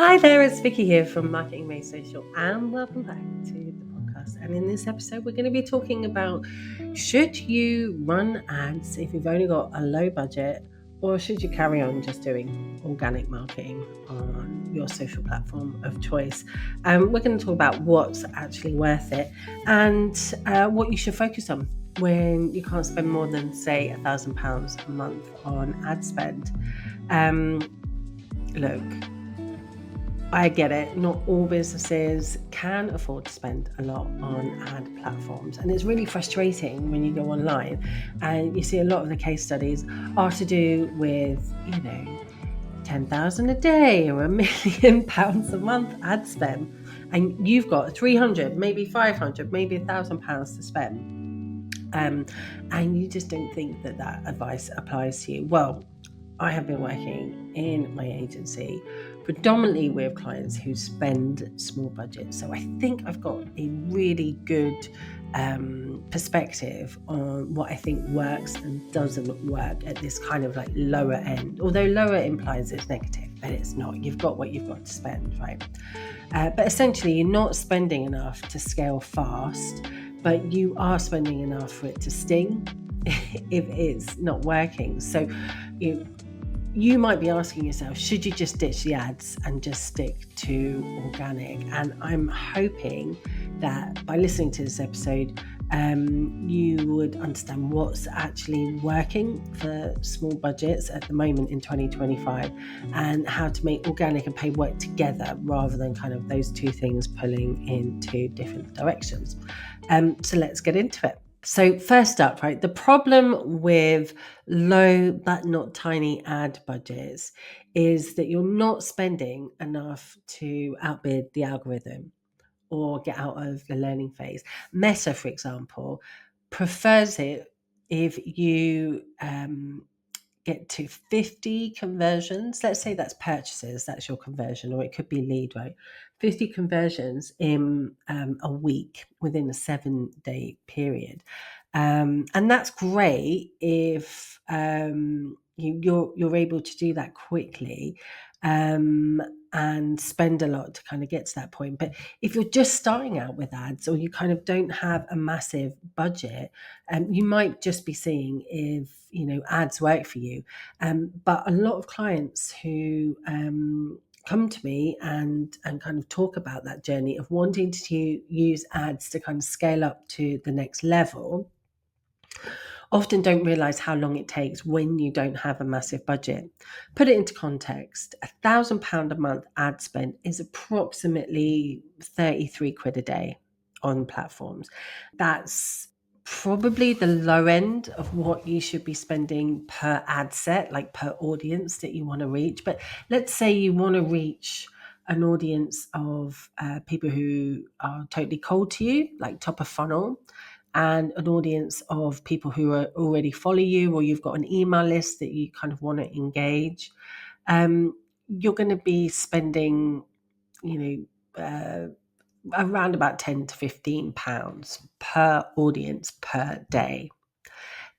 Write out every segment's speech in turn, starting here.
Hi there, it's Vicki here from Marketing Made Social, and welcome back to the podcast. And in this episode, we're going to be talking about should you run ads if you've only got a low budget, or should you carry on just doing organic marketing on your social platform of choice? We're going to talk about what's actually worth it and what you should focus on when you can't spend more than, say, £1,000 a month on ad spend. Look, I get it. Not all businesses can afford to spend a lot on ad platforms. And it's really frustrating when you go online and you see a lot of the case studies are to do with, 10,000 a day or £1 million a month ad spend. And you've got 300, maybe 500, maybe £1,000 to spend. And you just don't think that advice applies to you. Well, I have been working in my agency predominantly with clients who spend small budgets. So I think I've got a really good perspective on what I think works and doesn't work at this kind of like lower end. Although lower implies it's negative, but it's not. You've got what you've got to spend, right? But essentially, you're not spending enough to scale fast, but you are spending enough for it to sting if it's not working. So you might be asking yourself, should you just ditch the ads and just stick to organic? And I'm hoping that by listening to this episode, you would understand what's actually working for small budgets at the moment in 2025 and how to make organic and paid work together rather than kind of those two things pulling into different directions. So let's get into it. So first up, right, the problem with low but not tiny ad budgets is that you're not spending enough to outbid the algorithm or get out of the learning phase. Meta, for example, prefers it if you get to 50 conversions. Let's say that's purchases, that's your conversion, or it could be lead, right? 50 conversions in a week within a 7-day period. And that's great if you're able to do that quickly and spend a lot to kind of get to that point. But if you're just starting out with ads or you kind of don't have a massive budget, you might just be seeing if ads work for you. But a lot of clients who come to me and kind of talk about that journey of wanting to use ads to kind of scale up to the next level often don't realize how long it takes when you don't have a massive budget. Put it into context, £1,000 a month ad spend is approximately 33 quid a day on platforms. That's probably the low end of what you should be spending per ad set, like per audience that you want to reach. But let's say you want to reach an audience of people who are totally cold to you, like top of funnel, and an audience of people who are already follow you, or you've got an email list that you kind of want to engage. You're going to be spending, around about £10 to £15 per audience per day.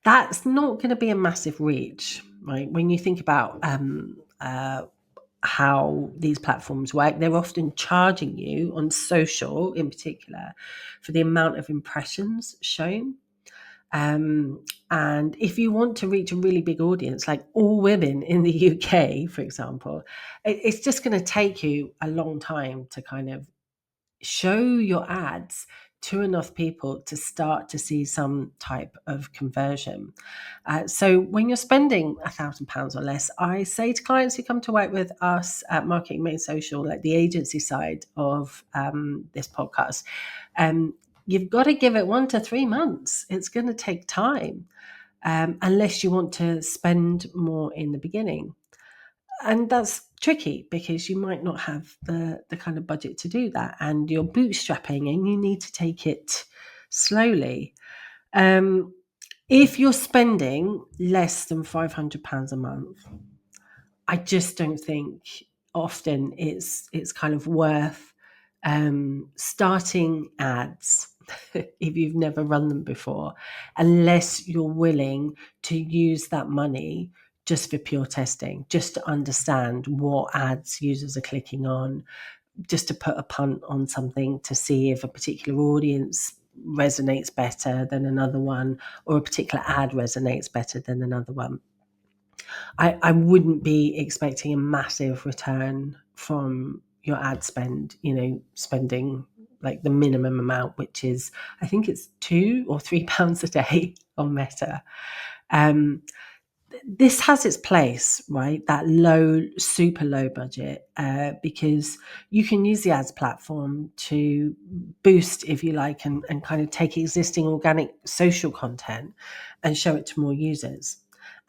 That's not going to be a massive reach, right? When you think about how these platforms work, they're often charging you on social in particular for the amount of impressions shown. And if you want to reach a really big audience, like all women in the UK, for example, it's just going to take you a long time to kind of show your ads to enough people to start to see some type of conversion. So when you're spending £1,000 or less, I say to clients who come to work with us at Marketing Made Social, like the agency side of this podcast, you've got to give it 1 to 3 months. It's going to take time, unless you want to spend more in the beginning. And that's tricky because you might not have the kind of budget to do that, and you're bootstrapping and you need to take it slowly. If you're spending less than £500 a month, I just don't think often it's kind of worth starting ads if you've never run them before, unless you're willing to use that money just for pure testing, just to understand what ads users are clicking on, just to put a punt on something to see if a particular audience resonates better than another one, or a particular ad resonates better than another one. I wouldn't be expecting a massive return from your ad spend, spending like the minimum amount, which is, I think it's £2 or £3 a day on Meta. Um, this has its place, right? That low, super low budget, because you can use the ads platform to boost, if you like, and kind of take existing organic social content and show it to more users.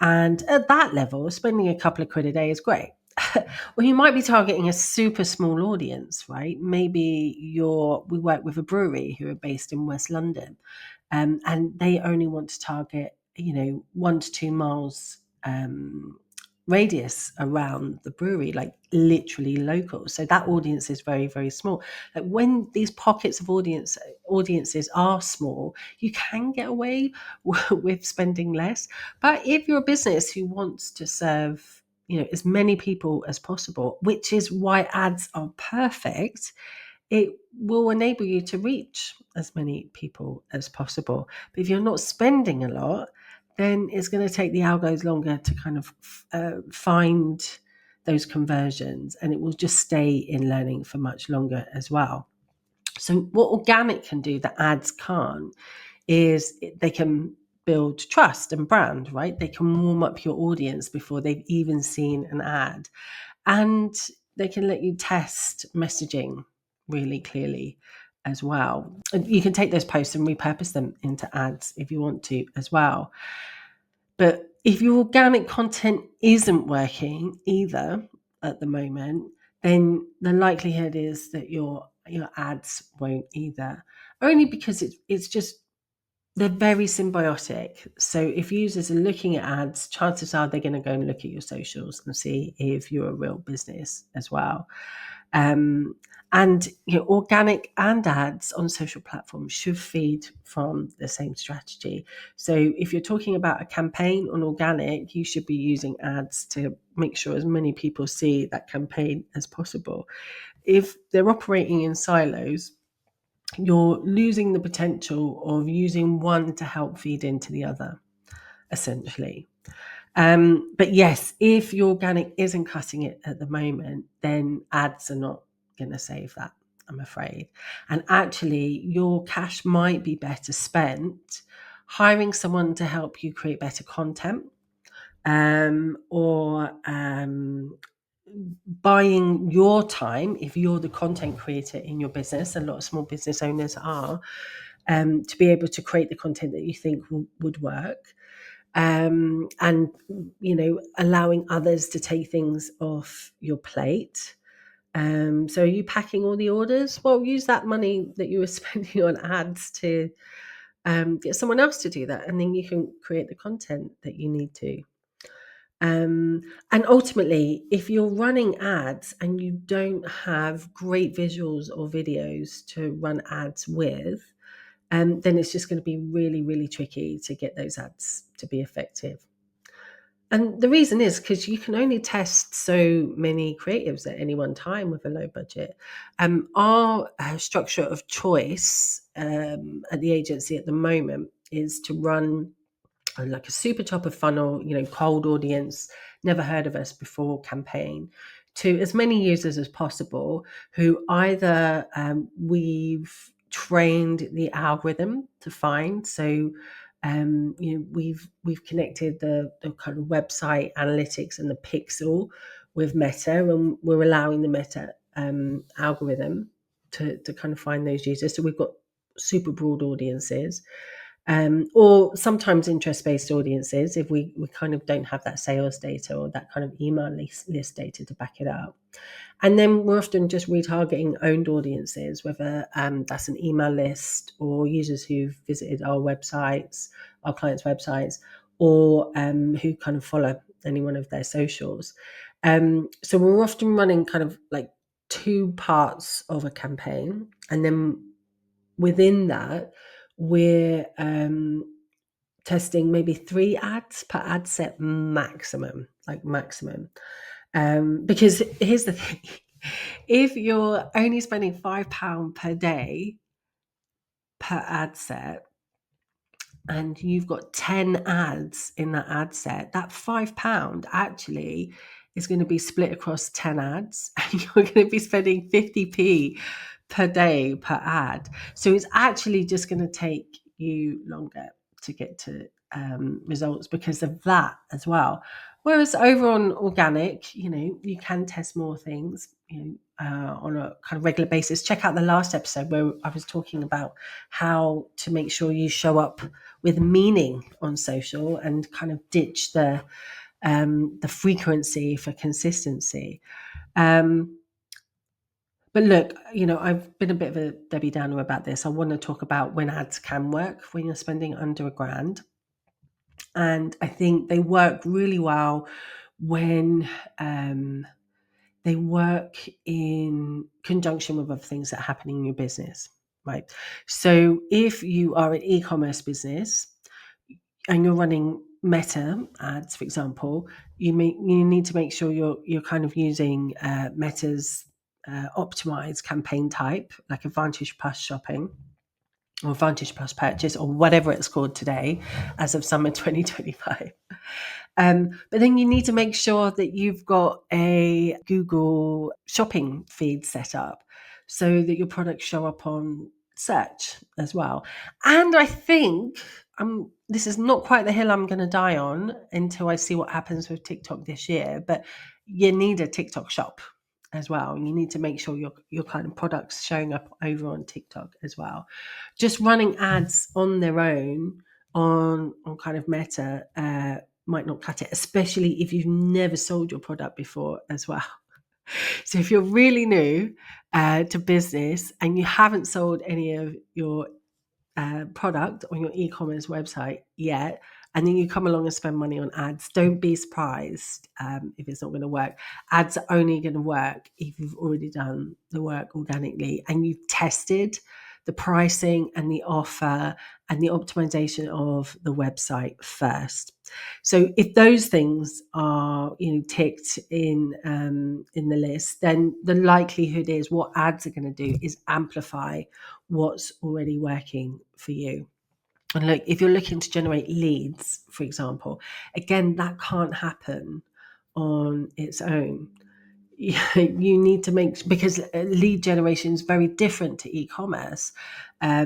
And at that level, spending a couple of quid a day is great. Well, you might be targeting a super small audience, right? Maybe we work with a brewery who are based in West London, and they only want to target 1 to 2 miles radius around the brewery, like literally local. So that audience is very, very small. Like when these pockets of audiences are small, you can get away with spending less. But if you're a business who wants to serve as many people as possible, which is why ads are perfect, it will enable you to reach as many people as possible. But if you're not spending a lot, then it's going to take the algos longer to kind of find those conversions, and it will just stay in learning for much longer as well. So what organic can do that ads can't is they can build trust and brand, right? They can warm up your audience before they've even seen an ad, and they can let you test messaging really clearly as well. And you can take those posts and repurpose them into ads if you want to as well. But if your organic content isn't working either at the moment, then the likelihood is that your ads won't either. Only because it's just they're very symbiotic. So if users are looking at ads, chances are they're going to go and look at your socials and see if you're a real business as well. And organic and ads on social platforms should feed from the same strategy. So if you're talking about a campaign on organic, you should be using ads to make sure as many people see that campaign as possible. If they're operating in silos, you're losing the potential of using one to help feed into the other, essentially. But yes, if your organic isn't cutting it at the moment, then ads are not going to save that, I'm afraid. And actually, your cash might be better spent hiring someone to help you create better content, or buying your time if you're the content creator in your business. A lot of small business owners are, to be able to create the content that you think would work, and allowing others to take things off your plate. So are you packing all the orders? Well, use that money that you were spending on ads to get someone else to do that, and then you can create the content that you need to. And ultimately, if you're running ads and you don't have great visuals or videos to run ads with, then it's just going to be really, really tricky to get those ads to be effective. And the reason is because you can only test so many creatives at any one time with a low budget. Our structure of choice at the agency at the moment is to run like a super top of funnel, cold audience, never heard of us before campaign, to as many users as possible who either we've trained the algorithm to find. So we've connected the kind of website analytics and the pixel with Meta, and we're allowing the Meta algorithm to kind of find those users. So we've got super broad audiences, or sometimes interest-based audiences if we kind of don't have that sales data or that kind of email list data to back it up. And then we're often just retargeting owned audiences, whether that's an email list or users who've visited our websites, our clients' websites, or who kind of follow any one of their socials. So we're often running kind of like two parts of a campaign, and then within that, we're testing maybe 3 ads per ad set maximum. like maximum. Because here's the thing. If you're only spending £5 per day per ad set, and you've got 10 ads in that ad set, that £5 actually is going to be split across 10 ads, and you're going to be spending 50p per day per ad. So it's actually just going to take you longer to get to results because of that as well. Whereas over on organic, you can test more things, on a kind of regular basis. Check out the last episode where I was talking about how to make sure you show up with meaning on social and kind of ditch the frequency for consistency. Um, but look, I've been a bit of a Debbie Downer about this. I want to talk about when ads can work when you're spending under £1,000. And I think they work really well when they work in conjunction with other things that are happening in your business, right? So if you are an e-commerce business and you're running Meta ads, for example, you need to make sure you're kind of using Meta's optimized campaign type, like Advantage Plus Shopping or Advantage Plus Purchase or whatever it's called today, as of summer 2025. But then you need to make sure that you've got a Google shopping feed set up so that your products show up on search as well. And I think this is not quite the hill I'm going to die on until I see what happens with TikTok this year, but you need a TikTok shop as well. You need to make sure your kind of products showing up over on TikTok as well. Just running ads on their own on kind of Meta might not cut it, especially if you've never sold your product before as well. So if you're really new to business and you haven't sold any of your product on your e-commerce website yet, and then you come along and spend money on ads, don't be surprised if it's not going to work. Ads are only going to work if you've already done the work organically and you've tested the pricing and the offer and the optimization of the website first. So if those things are ticked in the list, then the likelihood is what ads are going to do is amplify what's already working for you. And look, if you're looking to generate leads, for example, again, that can't happen on its own. You need to because lead generation is very different to e-commerce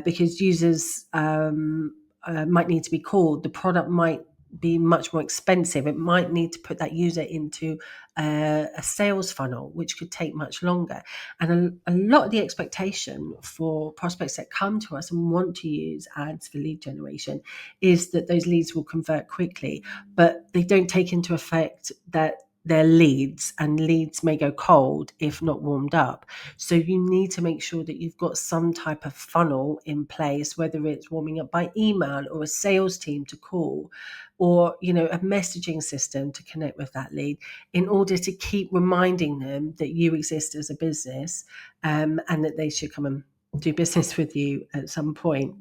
because users might need to be called. The product might be much more expensive. It might need to put that user into a sales funnel, which could take much longer. And a lot of the expectation for prospects that come to us and want to use ads for lead generation is that those leads will convert quickly, but they don't take into effect that they're leads, and leads may go cold if not warmed up. So you need to make sure that you've got some type of funnel in place, whether it's warming up by email or a sales team to call, or a messaging system to connect with that lead, in order to keep reminding them that you exist as a business and that they should come and do business with you at some point.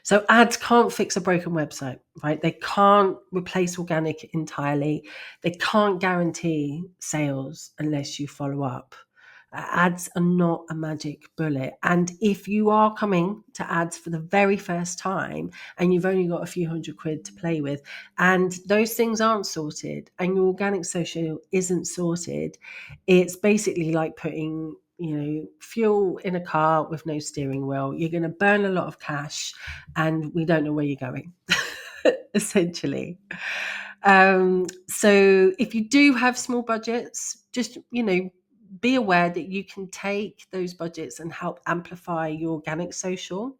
So ads can't fix a broken website, right? They can't replace organic entirely. They can't guarantee sales unless you follow up. Ads are not a magic bullet. And if you are coming to ads for the very first time and you've only got a few £100 to play with, and those things aren't sorted and your organic social isn't sorted, it's basically like putting fuel in a car with no steering wheel. You're going to burn a lot of cash and we don't know where you're going, essentially. So if you do have small budgets, just, be aware that you can take those budgets and help amplify your organic social.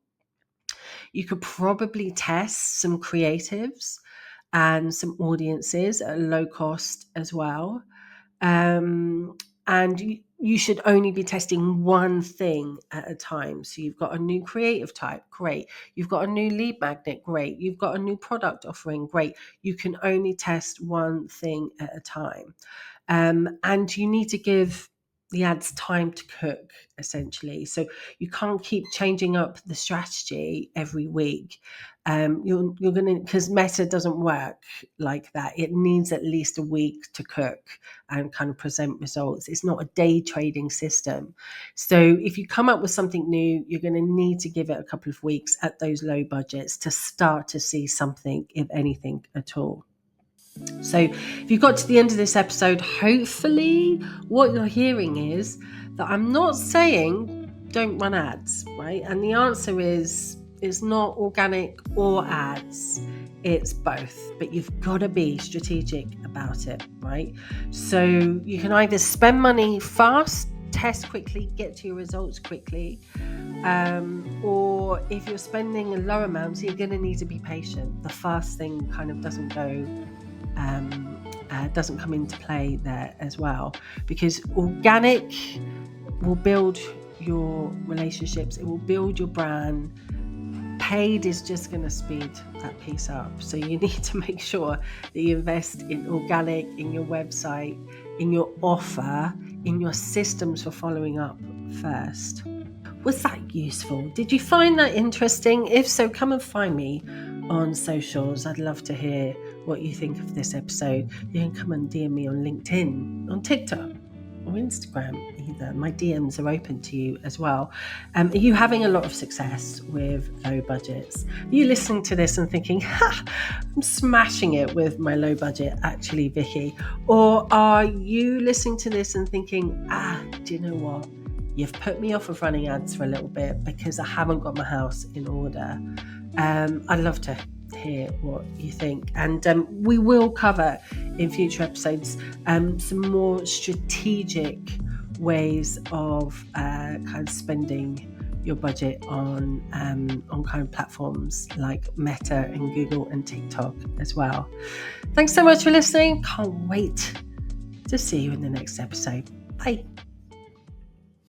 You could probably test some creatives and some audiences at a low cost as well. And you should only be testing one thing at a time. So you've got a new creative type, great. You've got a new lead magnet, great. You've got a new product offering, great. You can only test one thing at a time. And you need to give the ads time to cook, essentially. So you can't keep changing up the strategy every week. You're gonna, because Meta doesn't work like that. It needs at least a week to cook and kind of present results. It's not a day trading system. So if you come up with something new, you're going to need to give it a couple of weeks at those low budgets to start to see something, if anything at all. So if you got to the end of this episode, hopefully what you're hearing is that I'm not saying don't run ads, right? And the answer is it's not organic or ads, it's both. But you've got to be strategic about it, right? So you can either spend money fast, test quickly, get to your results quickly, or if you're spending a low amount, you're going to need to be patient. The fast thing kind of doesn't come into play there as well, because organic will build your relationships, it will build your brand. Paid is just going to speed that piece up. So you need to make sure that you invest in organic, in your website, in your offer, in your systems for following up first. Was that useful? Did you find that interesting? If so, come and find me on socials. I'd love to hear what you think of this episode. You can come and DM me on LinkedIn, on TikTok, or Instagram either. My DMs are open to you as well. Are you having a lot of success with low budgets? Are you listening to this and thinking, I'm smashing it with my low budget, actually, Vicki? Or are you listening to this and thinking, do you know what? You've put me off of running ads for a little bit because I haven't got my house in order. I'd love to hear what you think. And we will cover in future episodes some more strategic ways of kind of spending your budget on kind of platforms like Meta and Google and TikTok as well. Thanks so much for listening. Can't wait to see you in the next episode. Bye.